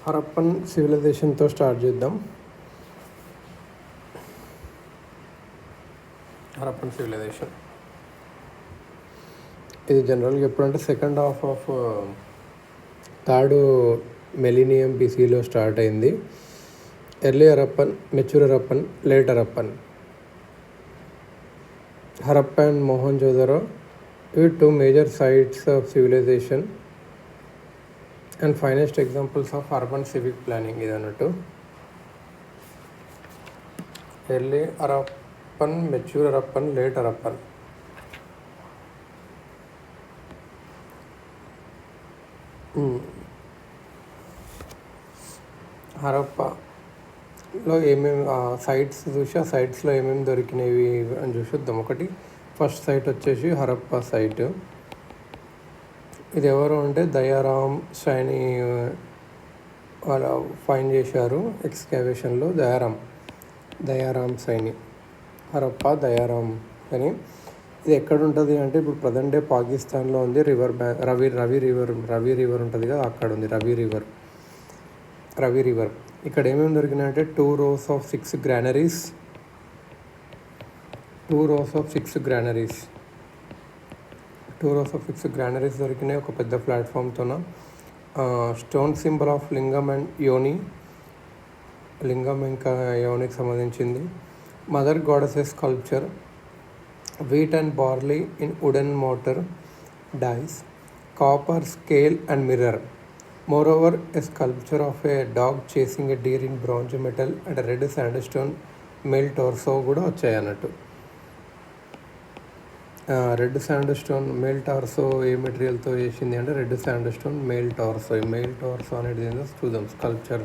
Harappan సివిలైజేషన్తో start చేద్దాం. Harappan civilization ఇది జనరల్గా ఎప్పుడంటే second half of third millennium బీసీలో స్టార్ట్ అయింది. Early Harappan, mature Harappan, late Harappan. Harappa and Mohenjodaro ఇవి two major sites of civilization and finest examples of urban civic planning. ఇది అన్నట్టు early Harappan, mature Harappan, late Harappan. హరప్పలో ఏమేమి సైట్స్ చూసి ఆ సైట్స్లో ఏమేమి దొరికినవి అని చూసిద్దాం. ఒకటి ఫస్ట్ సైట్ వచ్చేసి హరప్ప సైట్. ఇది ఎవరు అంటే దయారామ్ సైని వాళ్ళు ఫైండ్ చేశారు ఎక్స్కావేషన్లో. దయారామ్ సైని, హరప్ప దయారామ్ అని. ఇది ఎక్కడ ఉంటుంది అంటే ఇప్పుడు ప్రజెంట్ డే పాకిస్తాన్లో ఉంది. రివర్ బ్యాంక్ రవి రివర్ ఉంటుంది కదా, అక్కడ ఉంది రవి రివర్. ఇక్కడ ఏమేమి దొరికినాయంటే 2 rows of 6 granaries. 2 rows of 6 granaries దొరికినాయి ఒక పెద్ద ప్లాట్ఫామ్తోన. స్టోన్ సింబల్ ఆఫ్ లింగం అండ్ యోని, లింగం ఇంకా యోనికి సంబంధించింది. Mother goddesses sculpture, wheat and barley in wooden mortar dies, copper scale and mirror. Moreover, a sculpture of a dog chasing a deer in bronze metal and a red sandstone male torso కూడా వచ్చాయి అన్నట్టు. Red sandstone male torso ఏ మెటీరియల్తో చేసింది అంటే red sandstone male torso. Male torso అనేది ఏంటో చూద్దాం స్కల్ప్చర్.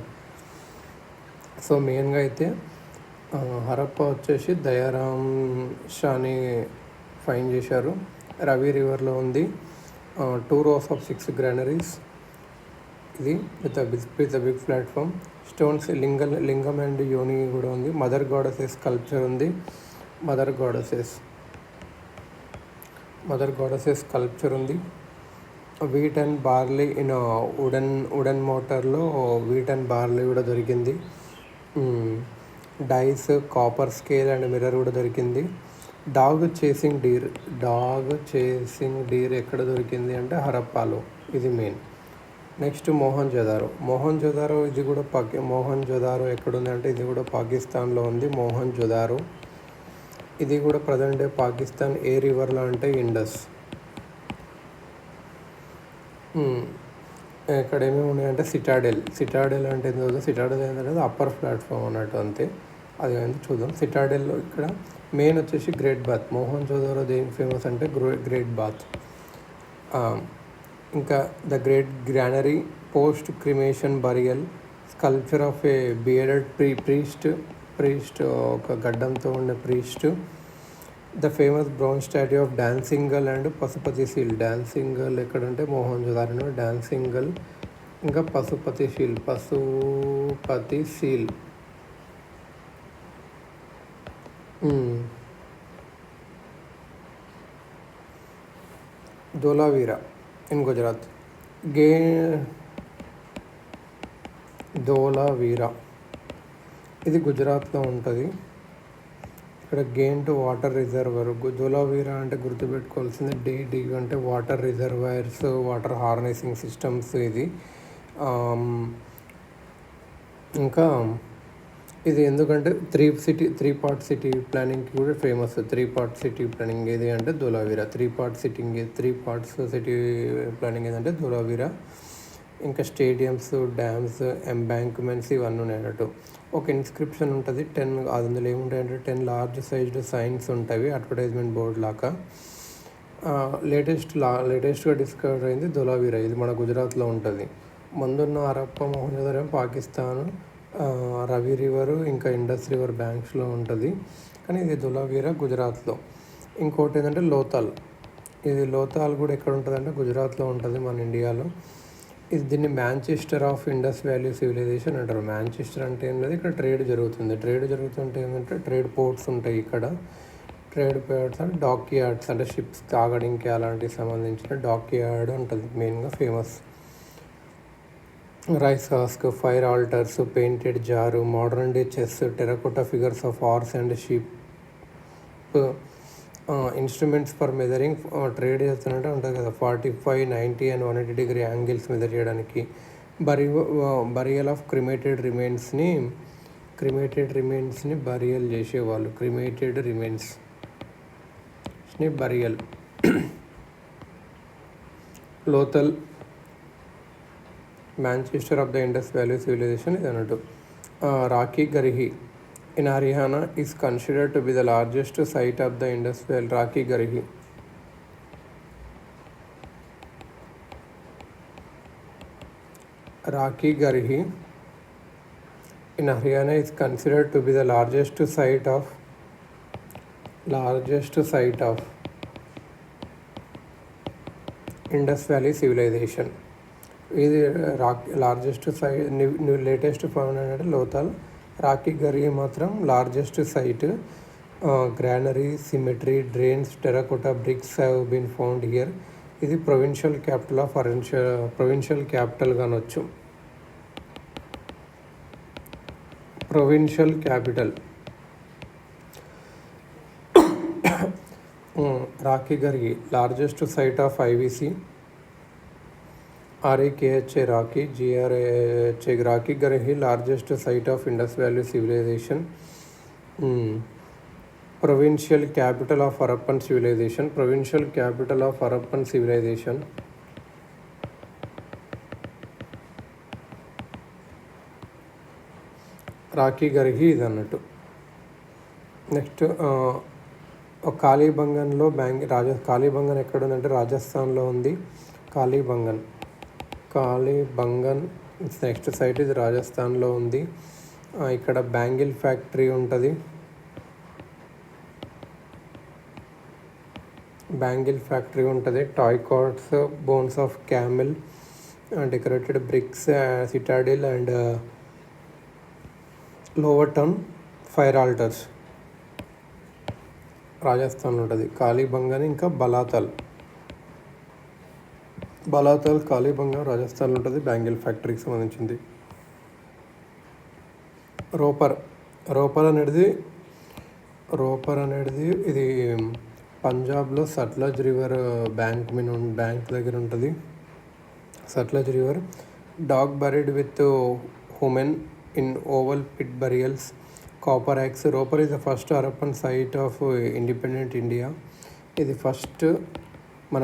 సో మెయిన్గా అయితే హరప్ప వచ్చేసి దయారామ్ షాని ఫైండ్ చేశారు. రవి రివర్లో ఉంది. 2 rows of 6 granaries. ఇది with big platform. Stones lingam and yoni కూడా ఉంది. మదర్ గాడెసెస్ స్కల్ప్చర్ ఉంది. మదర్ గాడెసెస్ స్కల్ప్చర్ ఉంది. Wheat and barley in wooden మోటార్లో వీట్ అండ్ బార్లీ కూడా దొరికింది. Dice, copper scale and mirror కూడా దొరికింది. డాగ్ చేసింగ్ డీర్ ఎక్కడ దొరికింది అంటే హరప్పాలో. ఇది మెయిన్. నెక్స్ట్ మొహంజొదారో. ఇది కూడా మొహంజొదారో ఎక్కడుంది అంటే ఇది కూడా పాకిస్తాన్లో ఉంది. మొహంజొదారో ఇది కూడా ప్రజెంట్ డే పాకిస్తాన్ ఏ రివర్లో అంటే ఇండస్. ఇక్కడ ఏమేమి ఉన్నాయంటే సిటాడెల్ అంటే ఏంటో. సిటాడెల్ ఏంటంటే అప్పర్ ప్లాట్ఫామ్ అన్నట్టు, అంతే. అది ఏంటో చూద్దాం. సిటాడెల్లో ఇక్కడ మెయిన్ వచ్చేసి గ్రేట్ బాత్. మొహంజొదారో దేనికి ఫేమస్ అంటే గ్రేట్ బాత్. ఇంకా the great granary, post cremation burial, sculpture of a bearded priest ఒక గడ్డంతో ఉండే priest. The famous brown statue of dancing girl and Pashupati seal. Dancing girl ఎక్కడంటే మొహంజొదారోలో డాన్సింగ్ గర్ల్. ఇంకా పశుపతి సీల్. ధోలావీరా ఇన్ గుజరాత్. ధోలావీరా ఇది గుజరాత్లో ఉంటుంది. ఇక్కడ గేంట్ వాటర్ రిజర్వర్. ధోలావీరా అంటే గుర్తుపెట్టుకోవాల్సింది డి అంటే water reservoirs, water harnessing systems ఇది. ఇంకా ఇది ఎందుకంటే 3 part సిటీ ప్లానింగ్కి కూడా ఫేమస్. 3 part సిటీ ప్లానింగ్ ఏది అంటే ధోలావీరా. 3 parts సిటీ ప్లానింగ్ ఏదంటే ధోలావీరా. ఇంకా స్టేడియంస్, డ్యామ్స్, ఎంబాంక్మెంట్స్ ఇవన్నీ ఉన్నాయన్నట్టు. ఒక ఇన్స్క్రిప్షన్ ఉంటుంది 10. అందులో ఏముంటాయంటే 10 large సైజ్డ్ సైన్స్ ఉంటాయి, అడ్వర్టైజ్మెంట్ బోర్డ్ లాగా. లేటెస్ట్గా డిస్కవర్ అయింది ధోలావీరా. ఇది మన గుజరాత్లో ఉంటుంది. ముందున్న హరప్ప, మొహంజొదారో పాకిస్తాన్ రవి రివరు ఇంకా ఇండస్ రివర్ బ్యాంక్స్లో ఉంటుంది. కానీ ఇది ధోలావీరా గుజరాత్లో. ఇంకోటి ఏంటంటే లోతాల్ కూడా ఎక్కడ ఉంటుంది అంటే గుజరాత్లో ఉంటుంది, మన ఇండియాలో. దీన్ని Manchester of Indus valley civilization అంటారు. మాంచెస్టర్ అంటే ఏం లేదు, ఇక్కడ ట్రేడ్ జరుగుతుంటే ఏంటంటే ట్రేడ్ పోర్ట్స్ ఉంటాయి ఇక్కడ. ట్రేడ్ పోర్ట్స్ అంటే డాక్ యార్డ్స్, అంటే షిప్స్ తాగడానికి అలాంటివి సంబంధించిన డాక్ యార్డ్ ఉంటుంది మెయిన్గా famous. Rice husk, fire altars, painted jar, modern day chess, terracotta figures of horse and sheep, instruments for measuring, trade చేస్తున్నట్టు ఉంటుంది కదా 45, 90 అండ్ 180 యాంగిల్స్ మెజర్ చేయడానికి. బరియల్ ఆఫ్ క్రిమేటెడ్ రిమైన్స్ని బరియల్ చేసేవాళ్ళు. క్రిమేటెడ్ రిమైన్స్ని burial. Lothal, Manchester of the Indus valley civilization ఇది అన్నట్టు. Rakhi Garhi in Haryana is considered to be the largest site of the Indus Valley. Rakhi Garhi. Rakhi Garhi in Haryana is considered to be the largest site of Indus Valley civilization. ఇది largest site latest found అంటే లోథల్. రాకీ గర్హి మాత్రం largest site. Granary, cemetery, drains, terracotta bricks have been found here. ఇది provincial capital కానొచ్చు. Provincial capital Rakhi Garhi largest site of IVC. RAKHA Rakhi, GRAHA Rakhi Garhi, largest site of Indus Valley civilization. Provincial capital of Harappan civilization. Rocky Garhi ఇది అన్నట్టు. Next కాళీబంగన్లో Kalibangan ఎక్కడ ఉందంటే రాజస్థాన్లో ఉంది. Kalibangan next site ఇది రాజస్థాన్లో ఉంది. ఇక్కడ బ్యాంగిల్ ఫ్యాక్టరీ ఉంటుంది. Toy carts, bones of camel, decorated bricks, citadel and lower town fire altars రాజస్థాన్లో ఉంటుంది. కాళీబంగన్ ఇంకా బలాతల్ కాళీబంగన్ రాజస్థాన్లో ఉంటుంది. బ్యాంగిల్ ఫ్యాక్టరీకి సంబంధించింది. రోపర్ అనేది ఇది పంజాబ్లో సట్లజ్ రివర్ బ్యాంక్ దగ్గర ఉంటుంది. Sutlej river. Dog buried with human in oval pit burials. Copper axe. Ropar is the first Harappan site of independent India. ఇది ఫస్ట్ మన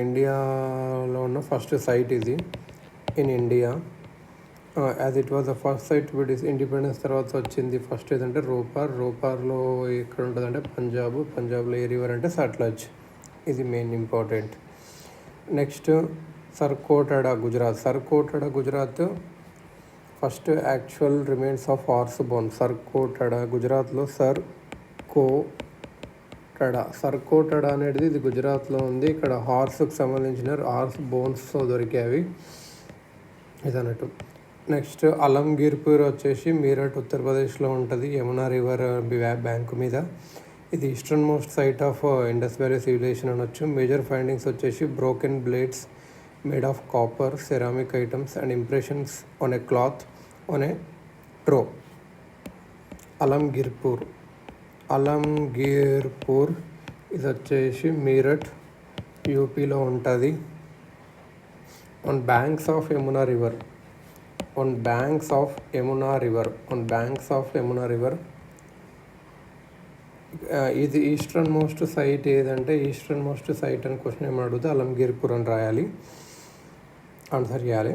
ఇండియాలో ఉన్న ఫస్ట్ సైట్ ఇది in India. As it was the first site with independence తర్వాత వచ్చింది first ఏదంటే రోపర్లో ఎక్కడ ఉంటుందంటే పంజాబ్లో ఏ రివర్ అంటే సట్లజ్. ఇది main important. Next Surkotada Gujarat. First actual remains of horse bone. Surkotada గుజరాత్లో. సర్కోటడా అనేది ఇది గుజరాత్లో ఉంది. ఇక్కడ హార్స్కి సంబంధించిన హార్స్ బోన్స్తో దొరికేవి ఇది అన్నట్టు. నెక్స్ట్ అలంగీర్పూర్ వచ్చేసి మీరట్ ఉత్తరప్రదేశ్లో ఉంటుంది. యమునా రివర్ బ్యాంకు మీద. ఇది eastern most site of Indus valley civilization అనొచ్చు. మేజర్ ఫైండింగ్స్ వచ్చేసి broken blades made of copper, ceramic items and impressions on a cloth on a trough. Alamgirpur ఇది వచ్చేసి మీరట్ యూపీలో ఉంటుంది. On banks of Yamuna river. ఇది ఈస్టర్న్ మోస్ట్ సైట్ ఏదంటే అని question ఏమని అడిగితే అలంగీర్పూర్ అని రాయాలి, ఆన్సర్ చేయాలి.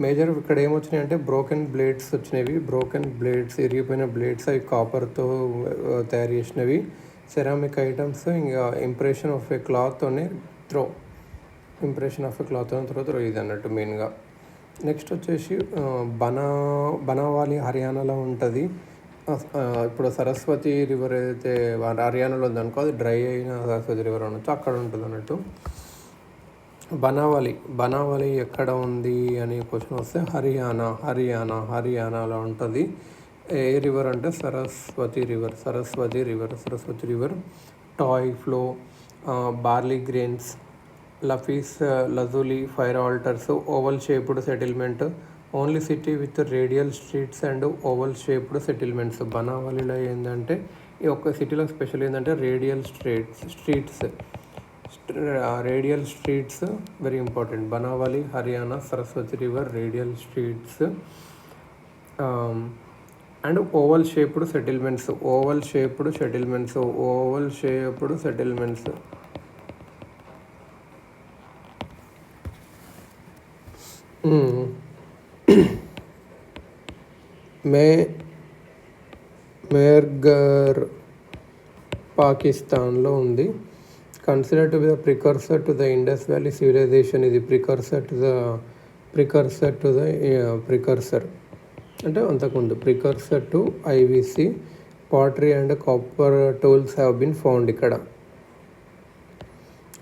మేజర్ ఇక్కడ ఏమొచ్చినాయి అంటే బ్రోకెన్ బ్లేడ్స్ వచ్చినవి. ఇరిగిపోయిన బ్లేడ్స్ అవి కాపర్తో తయారు చేసినవి. సెరామిక్ ఐటమ్స్, ఇంకా ఇంప్రెషన్ ఆఫ్ ఏ క్లాత్ అనే త్రో ఇది అన్నట్టు మెయిన్గా. నెక్స్ట్ వచ్చేసి బనావాలి హర్యానాలో ఉంటుంది. ఇప్పుడు సరస్వతి రివర్ ఏదైతే హర్యానాలో ఉందనుకో అది డ్రై అయిన సరస్వతి రివర్ అనొచ్చు, అక్కడ ఉంటుంది అన్నట్టు. బనావాలి ఎక్కడ ఉంది అని క్వశ్చన్ వస్తే హర్యానాలో ఉంటుంది. ఏ రివర్ అంటే Saraswati river. Toy plough, barley grains, lapis lazuli fire altars oval shaped settlement only city with radial streets and oval shaped settlements. బనావలిలో ఏంటంటే ఈ ఒక్క సిటీలో స్పెషల్ ఏంటంటే radial streets radial streets very important. Banawali Haryana Saraswati river radial streets and oval shaped settlements. Mehrgarh పాకిస్తాన్లో ఉంది. Considered to be the precursor to the Indus valley civilization. ఇది precursor అంటే అంతకుముందు precursor to IVC. Pottery and copper tools have been found ఇక్కడ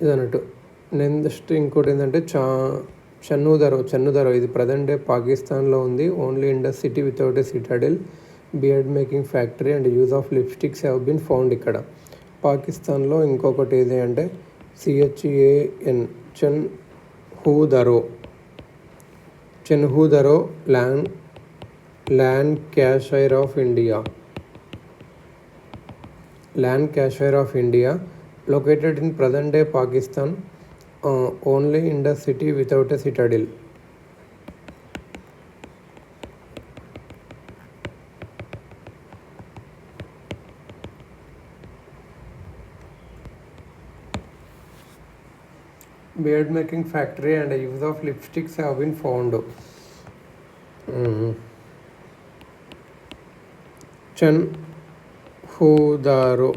ఇది అన్నట్టు. Next ఇంకోటి ఏంటంటే చన్నుదరో ఇది ప్రజెంట్ డే పాకిస్తాన్లో ఉంది. Only Indus city without a citadel, bead making factory and use of lipsticks have been found ఇక్కడ పాకిస్తాన్లో. ఇంకొకటి ఏది అంటే CHAN Chanhudaro Lancashire of India located in present day Pakistan, only Indus city without a citadel. Beard making factory and use of lipsticks have been found. Chanhudaro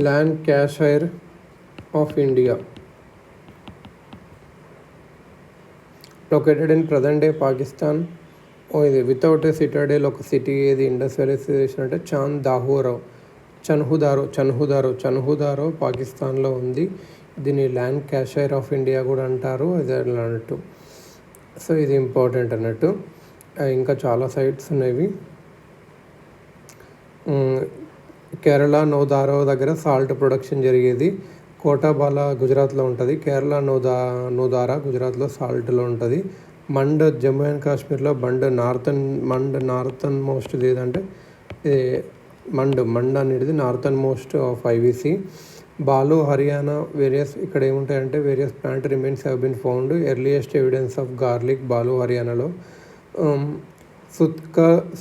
land cashier of India located in present day Pakistan, ఇది without a Citadel. ఒక city ఏది industrialisation అంటే చన్హుదారో పాకిస్తాన్లో ఉంది. దీన్ని land క్యాషైర్ of India కూడా అంటారు అది అన్నట్టు. సో ఇది ఇంపార్టెంట్ అన్నట్టు. ఇంకా చాలా సైట్స్ ఉన్నవి. కేరళ నోదారో దగ్గర సాల్ట్ ప్రొడక్షన్ జరిగేది. కోటాబాలా గుజరాత్లో ఉంటుంది. కేరళ నోదారా గుజరాత్లో సాల్ట్లో ఉంటుంది. మండ్ జమ్మూ అండ్ కాశ్మీర్లో నార్థన్ మోస్ట్ ఏదంటే మండ్ అనేది northern most of IVC. Balu Haryana ఇక్కడ ఏముంటాయంటే various plant remains have been found. Earliest evidence of garlic Balu హర్యానాలో.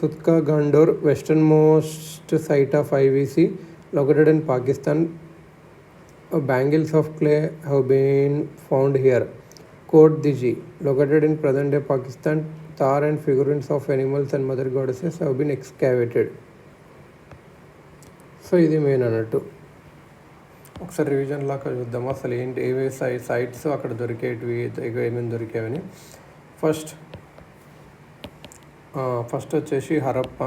Sutka Gandor western most site of IVC located in Pakistan. Bangles of clay have been found here. Kot Diji located in present day Pakistan. Tar and figurines of animals and mother goddesses have been excavated. So ఇది main అన్నట్టు. ఒకసారి revision లాగా చూద్దాము అసలు ఏంటి ఏవే sites అక్కడ దొరికేటివి ఏమేమి దొరికేవని. ఫస్ట్ వచ్చేసి హరప్ప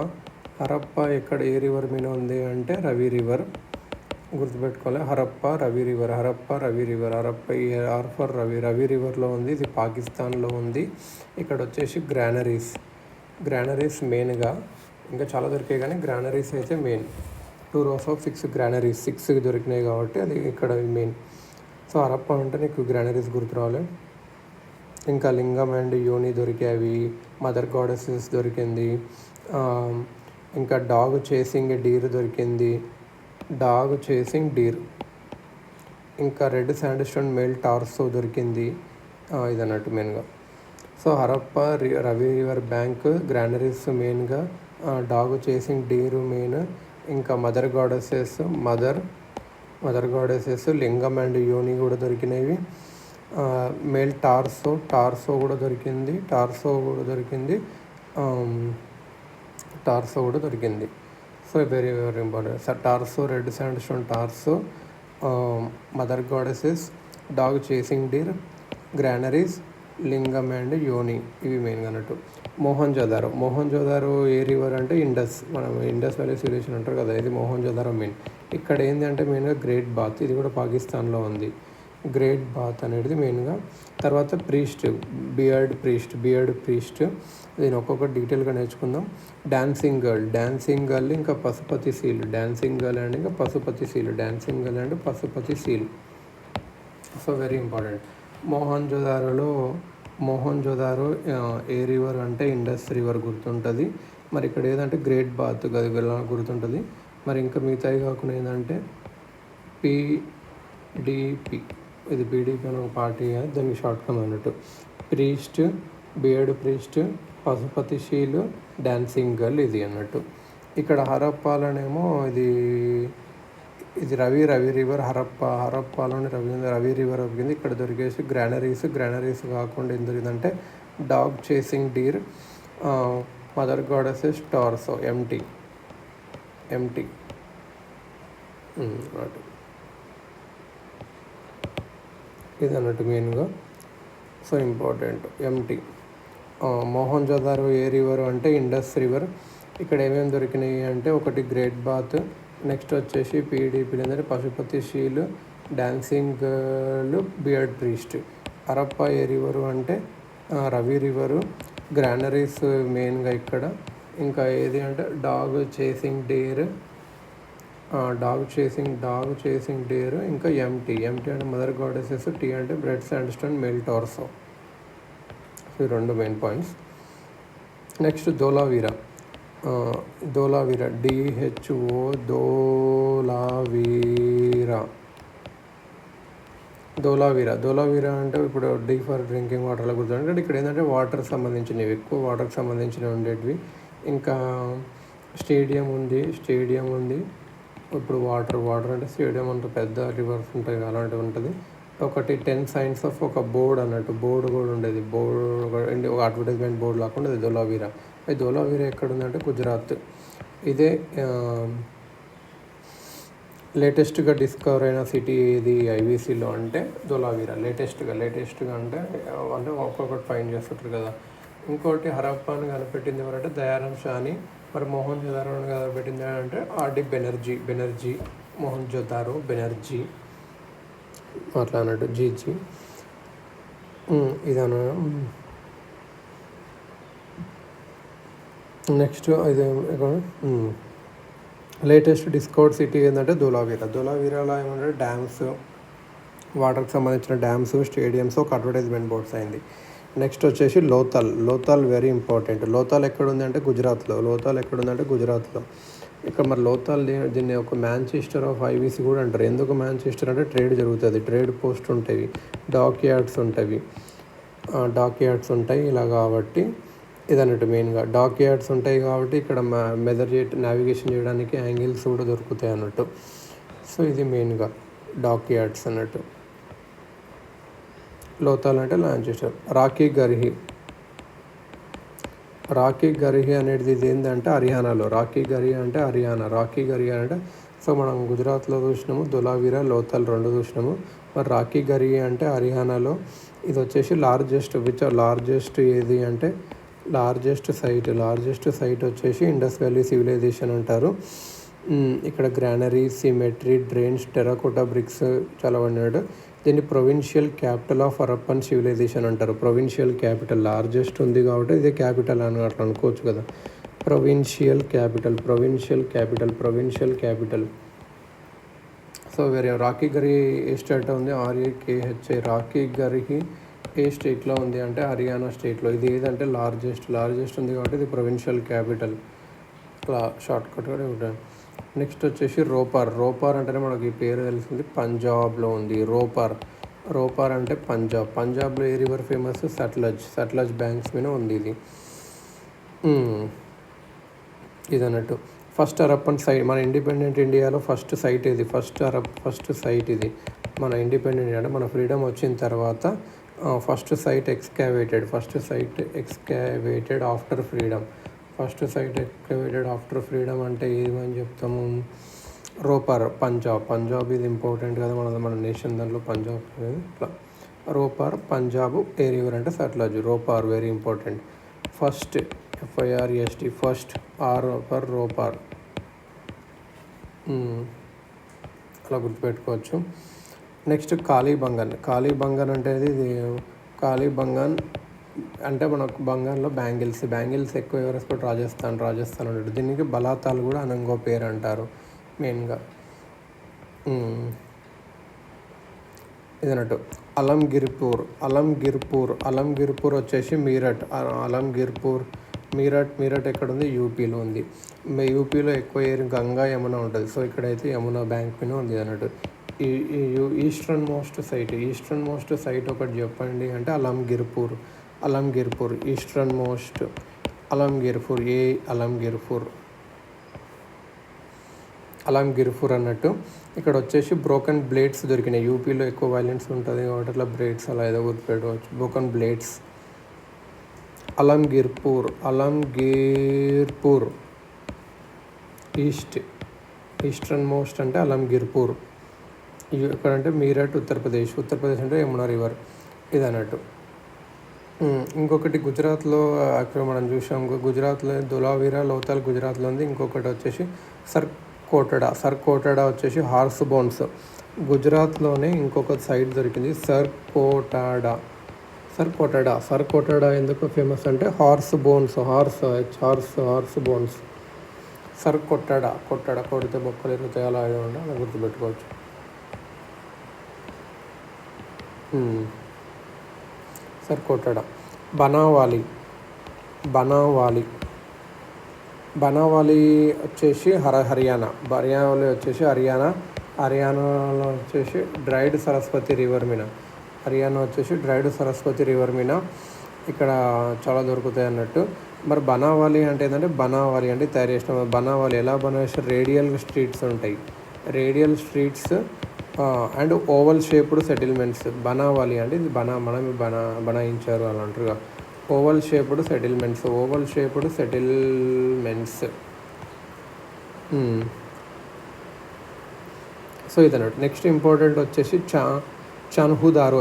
ఎక్కడ ఏ రివర్ మీద ఉంది అంటే రవి రివర్ గుర్తుపెట్టుకోవాలి. హరప్ప రవి రివర్ హరప్ప ఫర్ రవి రివర్లో ఉంది. ఇది పాకిస్తాన్లో ఉంది. ఇక్కడ వచ్చేసి గ్రానరీస్ మెయిన్గా, ఇంకా చాలా దొరికాయి కానీ గ్రానరీస్ అయితే మెయిన్. 2 rows of 6 గ్రానరీస్ 6 దొరికినాయి కాబట్టి అది ఇక్కడ మెయిన్. సో హరప్ప అంటే నీకు గ్రానరీస్ గుర్తు రావాలి. ఇంకా లింగం అండ్ యోని దొరికాయి. మదర్ గాడెసెస్ దొరికింది. ఇంకా డాగ్ చేసింగ్ డీర్ దొరికింది. ఇంకా red sandstone male torso దొరికింది. ఇది అన్నట్టు మెయిన్గా. So Harappa Ravi river bank granaries మెయిన్గా, డాగ్ చేసింగ్ డీర్ మెయిన్. ఇంకా mother goddesses lingam and yoni కూడా దొరికినవి. మేల్ టార్సో కూడా దొరికింది. So very very important. Torso red sandstone mother goddesses, dog chasing deer, granaries, lingam and yoni ఇవి మెయిన్గా అన్నట్టు. మొహంజోదారో ఏ రివర్ అంటే మనం ఇండస్ వ్యాలీ సివిలైజేషన్ అంటారు కదా, ఇది మొహంజోదారో మెయిన్. ఇక్కడ ఏంటి అంటే మెయిన్గా గ్రేట్ బాత్, ఇది కూడా పాకిస్తాన్లో ఉంది. గ్రేట్ బాత్ అనేది మెయిన్గా. తర్వాత బియర్డ్ ప్రీస్ట్ దీని ఒక్కొక్కటి డీటెయిల్గా నేర్చుకుందాం. డాన్సింగ్ గర్ల్ ఇంకా Pashupati seal. So very important. Mohenjodaro ఏ రివర్ అంటే ఇండస్ రివర్ గుర్తుంటుంది. మరి ఇక్కడ ఏదంటే గ్రేట్ బాత్ గుర్తుంటుంది. మరి ఇంకా మిగతాయి కాకుండా ఏంటంటే PDP, ఇది PDP అనే ఒక పార్టీ, దానికి షార్ట్ కమ్ అన్నట్టు. Beard priest, Pashupati seal, dancing girl ఇది అన్నట్టు. ఇక్కడ హరప్పాలనేమో ఇది రవి రివర్. హరప్పాలోని రవి రివర్ కింద ఇక్కడ దొరికేసి గ్రానరీస్ కాకుండా ఏం దొరికిందంటే dog chasing deer, mother goddesses torso, ఎంటీ ఇది అన్నట్టు మెయిన్గా. సో ఇంపార్టెంట్ ఎంటీ. మోహన్జోదారో ఏ రివర్ అంటే ఇండస్ రివర్. ఇక్కడ ఏమేమి దొరికినాయి అంటే ఒకటి గ్రేట్ బాత్, నెక్స్ట్ వచ్చేసి PDPలు ఏంటంటే Pashupati seal, dancing girl, beard priest. Harappa ఏ రివరు అంటే రవి రివరు. గ్రానరీస్ మెయిన్గా ఇక్కడ. ఇంకా ఏది అంటే డాగ్ చేసింగ్ డేర్, ఇంకా ఎంటీ అంటే మదర్ గాడెసెస్, టీ అంటే బ్రెడ్ శాండ్స్టోన్, మేల్ టార్సో. ఈ రెండు main points. Next Dholavira DHO Dholavira అంటే ఇప్పుడు D ఫర్ డ్రింకింగ్ వాటర్లో గుర్తుంటే ఇక్కడ ఏంటంటే వాటర్ సంబంధించినవి, ఎక్కువ వాటర్కి సంబంధించినవి ఉండేటివి. ఇంకా స్టేడియం ఉంది. ఇప్పుడు వాటర్ అంటే స్టేడియం అంత పెద్ద రివర్స్ ఉంటాయి అలాంటివి ఉంటుంది. ఒకటి 10 signs ఆఫ్ ఒక బోర్డ్ అన్నట్టు, బోర్డు కూడా ఉండేది. ఒక అడ్వర్టైజ్మెంట్ బోర్డు లాకుండా అది ధోలావీరా. ధోలావీరా ఎక్కడ ఉందంటే గుజరాత్. ఇదే లేటెస్ట్గా డిస్కవర్ అయిన సిటీ ఇది IVCలో అంటే ధోలావీరా. లేటెస్ట్గా అంటే ఒక్కొక్కటి ఫైండ్ చేస్తుంటారు కదా. ఇంకోటి హరప్పాని కనిపెట్టింది ఎవరంటే దయారాం షాని. మరి మోహన్జోదారోని కనిపెట్టింది అంటే RD బెనర్జీ. మోహన్జోదారో బెనర్జీ అట్లా అన్నట్టు GG ఇదన్న. నెక్స్ట్ ఇది లేటెస్ట్ డిస్కవర్డ్ సిటీ ఏంటంటే ధోలావీరాలో ఏమంటే డ్యామ్స్, వాటర్కి సంబంధించిన డ్యామ్స్, స్టేడియమ్స్, ఒక అడ్వర్టైజ్మెంట్ బోర్డ్స్ అయింది. నెక్స్ట్ వచ్చేసి లోథల్ వెరీ ఇంపార్టెంట్. లోథల్ ఎక్కడుంది అంటే గుజరాత్లో. ఇక్కడ మరి లోథల్ దీన్ని ఒక మాంచెస్టర్ ఆఫ్ IVC కూడా అంటారు. ఎందుకు మాంచెస్టర్ అంటే ట్రేడ్ జరుగుతుంది, ట్రేడ్ పోస్ట్ ఉంటాయి, డాక్ యార్డ్స్ ఉంటాయి ఇలా. కాబట్టి ఇదన్నట్టు మెయిన్గా డాక్ యార్డ్స్ ఉంటాయి కాబట్టి ఇక్కడ నావిగేషన్ చేయడానికి యాంగిల్స్ కూడా దొరుకుతాయి అన్నట్టు. సో ఇది మెయిన్గా డాక్ యార్డ్స్ అన్నట్టు. లోథల్ అంటే మాంచెస్టర్. రాకీ గర్హి అనేది ఇది ఏంటంటే హర్యానాలో. రాకీ గర్హి అంటే సో మనం గుజరాత్లో చూసినాము, ధోలావీరా, లోథల్ రెండు చూసినాము. మరి రాకీ గర్హి అంటే హర్యానాలో. ఇది వచ్చేసి లార్జెస్ట్ ఏది అంటే లార్జెస్ట్ సైట్ వచ్చేసి ఇండస్ వ్యాలీ సివిలైజేషన్ అంటారు. ఇక్కడ granary, cemetery, drains, terracotta bricks చాలా ఉన్నాడు. దీన్ని provincial capital of Harappan civilization అంటారు. ప్రొవిన్షియల్ క్యాపిటల్ లార్జెస్ట్ ఉంది కాబట్టి ఇది క్యాపిటల్ అని అట్లా అనుకోవచ్చు కదా. Provincial capital. So Rakhi Garhi ఏ స్టేట్ ఉంది? RAKHI. రాకీ గర్హి ఏ స్టేట్లో ఉంది అంటే హర్యానా స్టేట్లో. ఇది ఏదంటే లార్జెస్ట్ ఉంది కాబట్టి ఇది ప్రొవిన్షియల్ క్యాపిటల్. అలా షార్ట్ కట్ కూడా ఉంటుంది. నెక్స్ట్ వచ్చేసి రోపార్ అంటేనే మనకి ఈ పేరు తెలిసింది, పంజాబ్లో ఉంది. రోపార్ అంటే పంజాబ్లో ఏ రివర్ ఫేమస్? సట్లజ్ బ్యాంక్స్ మీద ఉంది ఇది అన్నట్టు. ఫస్ట్ హరప్పన్ సైట్ మన ఇండిపెండెంట్ ఇండియాలో ఫస్ట్ సైట్ ఇది. ఫస్ట్ సైట్ ఇది మన ఇండిపెండెంట్ ఇండియా అంటే మన ఫ్రీడమ్ వచ్చిన తర్వాత ఫస్ట్ సైట్ ఎక్స్కావేటెడ్ ఆఫ్టర్ ఫ్రీడమ్. అంటే ఏమని చెప్తాము? రోపార్ పంజాబ్ ఇది ఇంపార్టెంట్ కదా మన నేషన్ దాంట్లో పంజాబ్ ఇట్లా. రోపార్ పంజాబ్ ఏ రివర్ అంటే Sutlej. Ropar very important. First FIRST first for Ropar అలా గుర్తుపెట్టుకోవచ్చు. నెక్స్ట్ కాళీబంగన్ అంటే ఇది కాళీబంగన్ అంటే మనకు బంగాన్లో బ్యాంగిల్స్ ఎక్కువ ఎవరు వేసుకోవడం రాజస్థాన్ ఉంటాడు. దీనికి బలాతాలు కూడా అని ఇంకో పేరు అంటారు మెయిన్గా. ఇదన్నట్టు అలంగిర్పూర్ వచ్చేసి మీరట్ ఎక్కడ ఉంది? యూపీలో ఉంది. యూపీలో ఎక్కువ గంగా యమున ఉంటుంది. సో ఇక్కడైతే యమునా బ్యాంక్ పైన ఉంది అన్నట్టు. ఈ ఈస్టర్న్ మోస్ట్ సైట్ ఒకటి చెప్పండి అంటే అలంగిర్పూర్ ఈస్టర్న్ మోస్ట్ అలంగిర్పూర్ అన్నట్టు. ఇక్కడ వచ్చేసి బ్రోకన్ బ్లేడ్స్ దొరికినాయి. యూపీలో ఎక్కువ వైలెన్స్ ఉంటుంది కాబట్టి అట్లా బ్లేడ్స్ అలా ఏదో గుర్తుపెట్టుకోవచ్చు. Broken blades. Alamgirpur eastern most అంటే అలంగిర్పూర్. ఎక్కడంటే మీరట్ ఉత్తరప్రదేశ్ అంటే యమునా రివర్ ఇది అన్నట్టు. ఇంకొకటి గుజరాత్లో యాక్చువల్గా మనం చూసాం. గుజరాత్లో ధోలావీరా లోథల్ గుజరాత్లో ఉంది. ఇంకొకటి వచ్చేసి సర్ కోటడా వచ్చేసి హార్స్ బోన్స్. గుజరాత్లోనే ఇంకొక సైట్ దొరికింది సర్ కోటడా ఎందుకు ఫేమస్ అంటే హార్స్ బోన్స్. సర్ కొట్టడా కొడితే బొక్కలు ఎరుగుతాయి అలా అలా గుర్తుపెట్టుకోవచ్చు. సర్ కోటడా. బనావాలి వచ్చేసి హర్యానాలో వచ్చేసి డ్రైడ్ సరస్వతి రివర్ మీద ఇక్కడ చాలా దొరుకుతాయి అన్నట్టు. మరి బనావాలి అంటే ఏంటంటే తయారు చేసిన బనావాలి ఎలా చేస్తారు? Radial streets and oval shaped settlements. Banawali అంటే ఇది బనాయించారు అని అంటారుగా. Oval shaped settlements. సో ఇదన్నట్టు. నెక్స్ట్ ఇంపార్టెంట్ వచ్చేసి Chanhudaro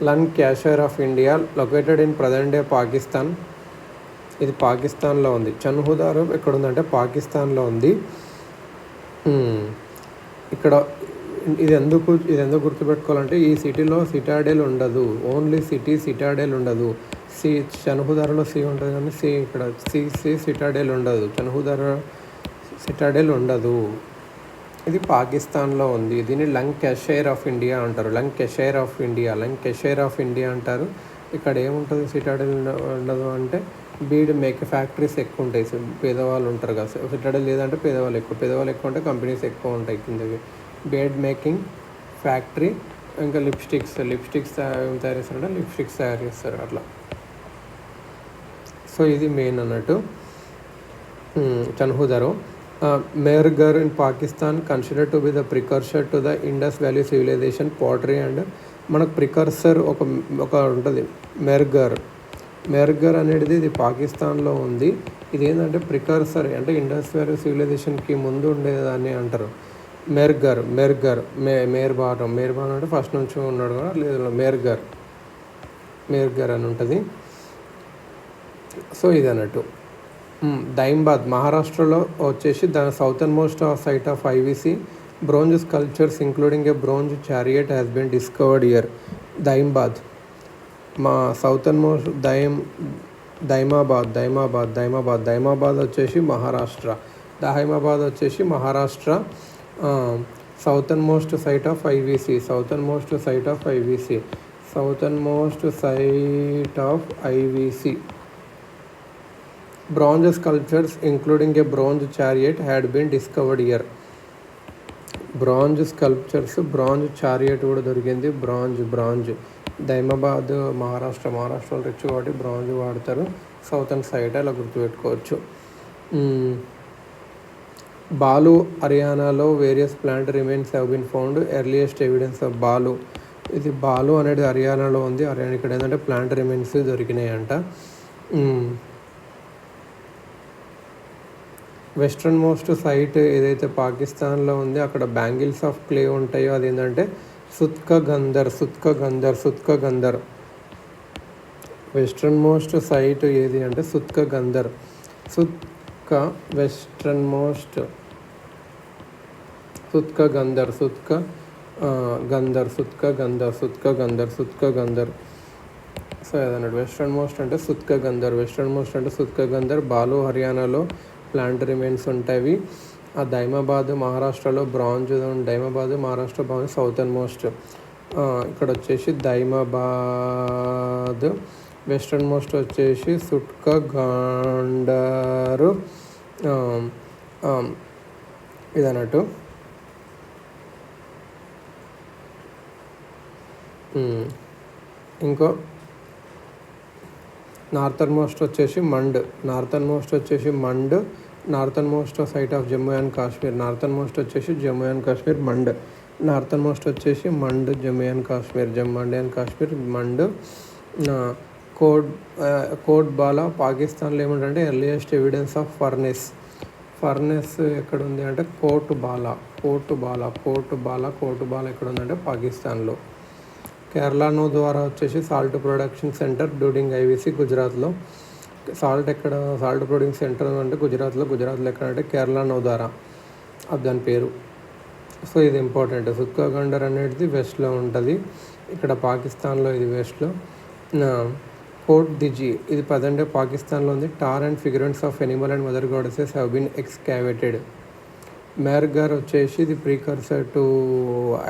Lancashire of India located in present day Pakistan. ఇది పాకిస్తాన్లో ఉంది. చన్హుదారో ఎక్కడ ఉందంటే పాకిస్తాన్లో ఉంది. ఇక్కడ ఇది ఎందుకు గుర్తుపెట్టుకోవాలంటే ఈ సిటీలో సిటాడెల్ ఉండదు. ఓన్లీ సిటాడెల్ ఉండదు. చన్హుదారోలో ఉంటుంది కానీ ఇక్కడ సిటాడెల్ ఉండదు. చన్హుదారో సిటాడెల్ ఉండదు. ఇది పాకిస్తాన్లో ఉంది. దీన్ని లంకాషైర్ ఆఫ్ ఇండియా అంటారు. ఇక్కడ ఏముంటుంది? సిటాడెల్ ఉండదు అంటే బీడ్ మేక్ ఫ్యాక్టరీస్ ఎక్కువ ఉంటాయి. పేదవాళ్ళు ఉంటారు కదా. సిటాడెల్ లేదంటే పేదవాళ్ళు ఎక్కువ ఉంటే కంపెనీస్ ఎక్కువ ఉంటాయి కిందకి. Bead making factory. ఇంకా లిప్స్టిక్స్ తయారు చేస్తారంటే లిప్స్టిక్స్ తయారు చేస్తారు అట్లా. సో ఇది మెయిన్ అన్నట్టు. Chanhudaro. Mehrgarh in Pakistan consider to be the precursor to the Indus valley civilization pottery. And మనకు ప్రికర్సర్ ఒక ఉంటుంది మెహర్ఘర్ అనేది ఇది పాకిస్తాన్లో ఉంది. ఇది ఏంటంటే ప్రికర్సర్ అంటే ఇండస్ వ్యాలీ సివిలైజేషన్కి ముందు ఉండేదాన్ని అంటారు. మెహర్ఘర్ అంటే ఫస్ట్ నుంచి ఉన్నాడు కదా, లేదు మెహర్ఘర్ అని ఉంటుంది. సో ఇది అన్నట్టు. దైంబాద్ మహారాష్ట్రలో వచ్చేసి దాని southernmost site of IVC bronze sculptures including a bronze chariot has been discovered year. మా సౌతర్న్ మోస్ట్ దైమాబాద్ వచ్చేసి Maharashtra. Southernmost site of IVC Bronze sculptures including a bronze chariot had been discovered here. Bronze chariot కూడా దొరికింది. Bronze Daimabad మహారాష్ట్రలో rich కాబట్టి bronze వాడతారు. Southern side అలా గుర్తుపెట్టుకోవచ్చు. బాలు హర్యానాలో various plant remains have been found. Earliest evidence of ఇది బాలు అనేది హర్యానాలో ఉంది. ఇక్కడ ఏంటంటే ప్లాంట్ రిమైన్స్ దొరికినాయి అంట. వెస్ట్రన్ మోస్ట్ సైట్ ఏదైతే పాకిస్తాన్లో ఉంది అక్కడ బ్యాంగిల్స్ ఆఫ్ క్లే ఉంటాయో అది ఏంటంటే Sutka Gandor western most site ఏది అంటే Sutka Gandor. Sutka western most Sutka Gandor so అదన్నట్టు వెస్ట్రన్ మోస్ట్ అంటే సుత్క గందర్. బాలు హర్యానాలో ప్లాంట్ రిమైన్స్ ఉంటాయి. ఆ దైమాబాద్ మహారాష్ట్రలో బ్రాంజ్ సౌతర్న్ మోస్ట్. ఇక్కడ వచ్చేసి దైమాబాద్. వెస్ట్రన్ మోస్ట్ వచ్చేసి సుట్క గాండరు ఇదన్నట్టు. ఇంకో నార్థన్ మోస్ట్ వచ్చేసి Manda. Northernmost site of Jammu and Kashmir. Jammu and Kashmir Manda. Kot Bala పాకిస్తాన్లో ఏమిటంటే ఎర్లియస్ట్ ఎవిడెన్స్ ఆఫ్ ఫర్నెస్ ఎక్కడ ఉంది అంటే కోట్ బాలా ఎక్కడ ఉందంటే పాకిస్తాన్లో. కేరళ నో ద్వారా వచ్చేసి salt production centre during IVC గుజరాత్లో. సాల్ట్ ప్రొడ్యూసింగ్ సెంటర్ అంటే గుజరాత్లో ఎక్కడ అంటే కేరళ నో ద్వారా అది దాని పేరు. సో ఇది ఇంపార్టెంట్. సుత్క గండర్ అనేది వెస్ట్లో ఉంటుంది, ఇక్కడ పాకిస్తాన్లో ఇది వెస్ట్లో. కోట్ దిజీ ఇది ప్రజెంట్ పాకిస్తాన్లో ఉంది. టార్ and figurines of animal and mother goddesses have been excavated. Mehrgarh వచ్చేసి ఇది ప్రీకర్సర్ టు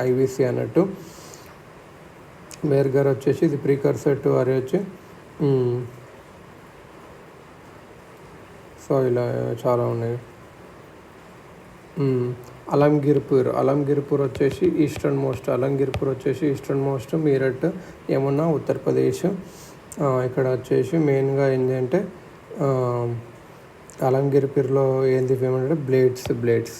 ఐవీసీ అన్నట్టు. మెర్గర్ వచ్చేసి ఇది ప్రీకర్సర్ టు అరేచ్. సో ఇలా చాలా ఉన్నాయి. అలంగిర్పూర్ వచ్చేసి ఈస్టర్న్ మోస్ట్. మీరట్ యమునా ఉత్తరప్రదేశ్. ఇక్కడ వచ్చేసి మెయిన్గా ఏంటంటే అలంగిర్పూర్లో ఏంది ఫేమస్ అంటే బ్లేడ్స్.